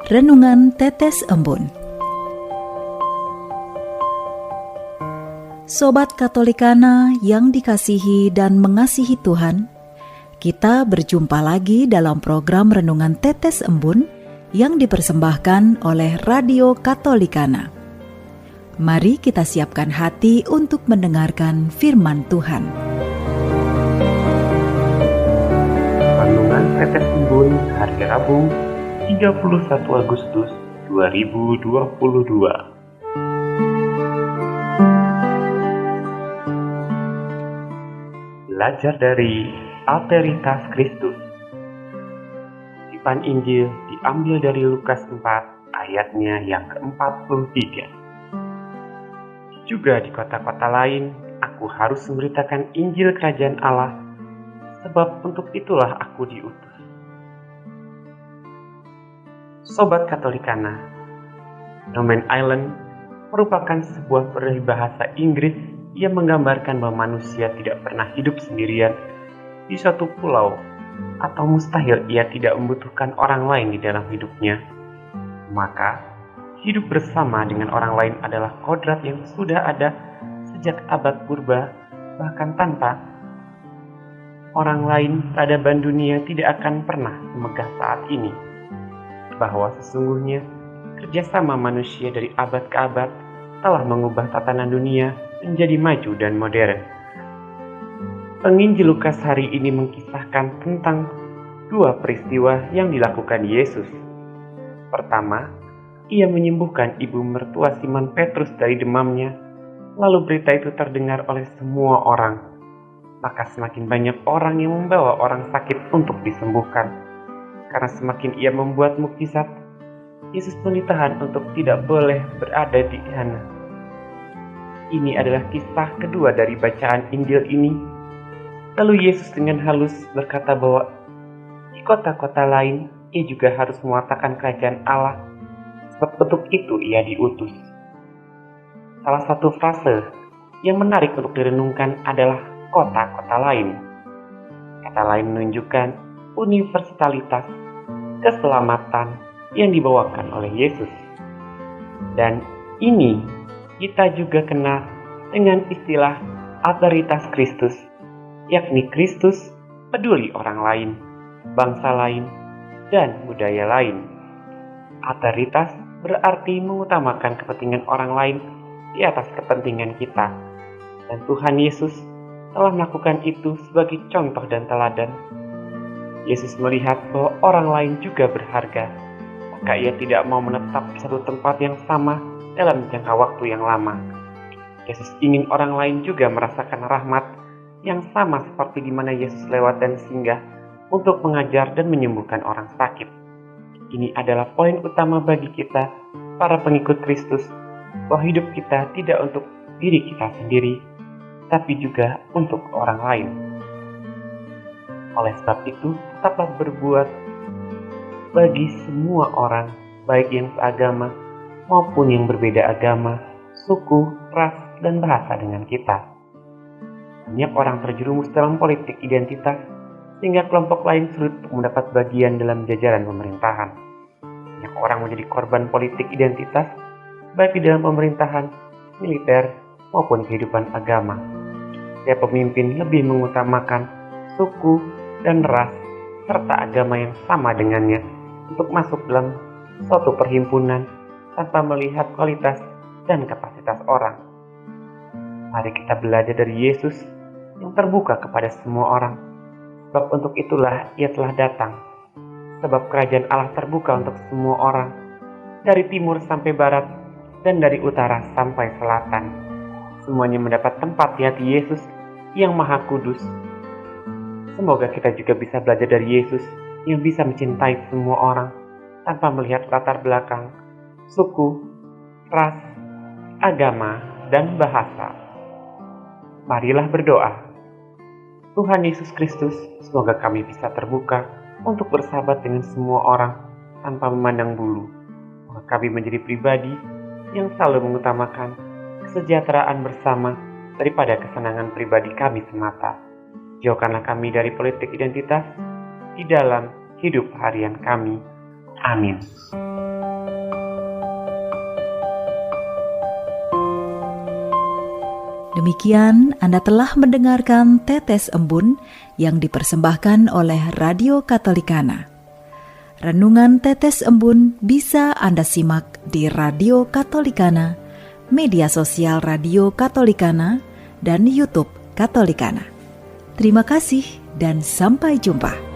Renungan Tetes Embun. Sobat Katolikana yang dikasihi dan mengasihi Tuhan, kita berjumpa lagi dalam program Renungan Tetes Embun yang dipersembahkan oleh Radio Katolikana. Mari kita siapkan hati untuk mendengarkan firman Tuhan. Renungan Tetes Embun hari Rabu 31 Agustus 2022. Belajar dari alteritas Kristus. Kutipan Injil diambil dari Lukas 4 ayatnya yang ke-43. Juga di kota-kota lain aku harus memberitakan Injil Kerajaan Allah, sebab untuk itulah aku diutus. Sobat Katolikana, Nomen Island merupakan sebuah peribahasa Inggris yang menggambarkan bahwa manusia tidak pernah hidup sendirian di suatu pulau, atau mustahil ia tidak membutuhkan orang lain di dalam hidupnya. Maka, hidup bersama dengan orang lain adalah kodrat yang sudah ada sejak abad purba, bahkan tanpa orang lain peradaban dunia tidak akan pernah semegah saat ini. Bahwa sesungguhnya kerjasama manusia dari abad ke abad telah mengubah tatanan dunia menjadi maju dan modern. Penginjil Lukas hari ini mengisahkan tentang dua peristiwa yang dilakukan Yesus. Pertama, ia menyembuhkan ibu mertua Simon Petrus dari demamnya, lalu berita itu terdengar oleh semua orang. Maka semakin banyak orang yang membawa orang sakit untuk disembuhkan. Karena semakin ia membuat mukjizat, Yesus pun ditahan untuk tidak boleh berada di sana. Ini adalah kisah kedua dari bacaan Injil ini. Lalu Yesus dengan halus berkata bahwa di kota-kota lain ia juga harus mewartakan kerajaan Allah, sebab untuk itu ia diutus. Salah satu frase yang menarik untuk direnungkan adalah kota-kota lain. Kata lain menunjukkan universalitas keselamatan yang dibawakan oleh Yesus. Dan ini kita juga kenal dengan istilah alteritas Kristus, yakni Kristus peduli orang lain, bangsa lain, dan budaya lain. Alteritas berarti mengutamakan kepentingan orang lain di atas kepentingan kita. Dan Tuhan Yesus telah melakukan itu sebagai contoh dan teladan. Yesus melihat bahwa orang lain juga berharga, maka ia tidak mau menetap di satu tempat yang sama dalam jangka waktu yang lama. Yesus ingin orang lain juga merasakan rahmat yang sama seperti di mana Yesus lewat dan singgah untuk mengajar dan menyembuhkan orang sakit. Ini adalah poin utama bagi kita, para pengikut Kristus, bahwa hidup kita tidak untuk diri kita sendiri, tapi juga untuk orang lain. Oleh sebab itu, tetaplah berbuat bagi semua orang, baik yang seagama maupun yang berbeda agama, suku, ras, dan bahasa dengan kita. Banyak orang terjerumus dalam politik identitas, sehingga kelompok lain sulit untuk mendapat bagian dalam jajaran pemerintahan. Banyak orang menjadi korban politik identitas, baik di dalam pemerintahan, militer, maupun kehidupan agama. Setiap pemimpin lebih mengutamakan suku dan ras serta agama yang sama dengannya untuk masuk dalam suatu perhimpunan tanpa melihat kualitas dan kapasitas orang. Mari kita belajar dari Yesus yang terbuka kepada semua orang, sebab untuk itulah ia telah datang. Sebab kerajaan Allah terbuka untuk semua orang, dari timur sampai barat dan dari utara sampai selatan. Semuanya mendapat tempat di hati Yesus yang Maha Kudus. Semoga kita juga bisa belajar dari Yesus yang bisa mencintai semua orang tanpa melihat latar belakang, suku, ras, agama, dan bahasa. Marilah berdoa. Tuhan Yesus Kristus, semoga kami bisa terbuka untuk bersahabat dengan semua orang tanpa memandang bulu. Semoga kami menjadi pribadi yang selalu mengutamakan kesejahteraan bersama daripada kesenangan pribadi kami semata. Jauhkanlah kami dari politik identitas di dalam hidup harian kami. Amin. Demikian Anda telah mendengarkan Tetes Embun yang dipersembahkan oleh Radio Katolikana. Renungan Tetes Embun bisa Anda simak di Radio Katolikana, media sosial Radio Katolikana, dan YouTube Katolikana. Terima kasih dan sampai jumpa.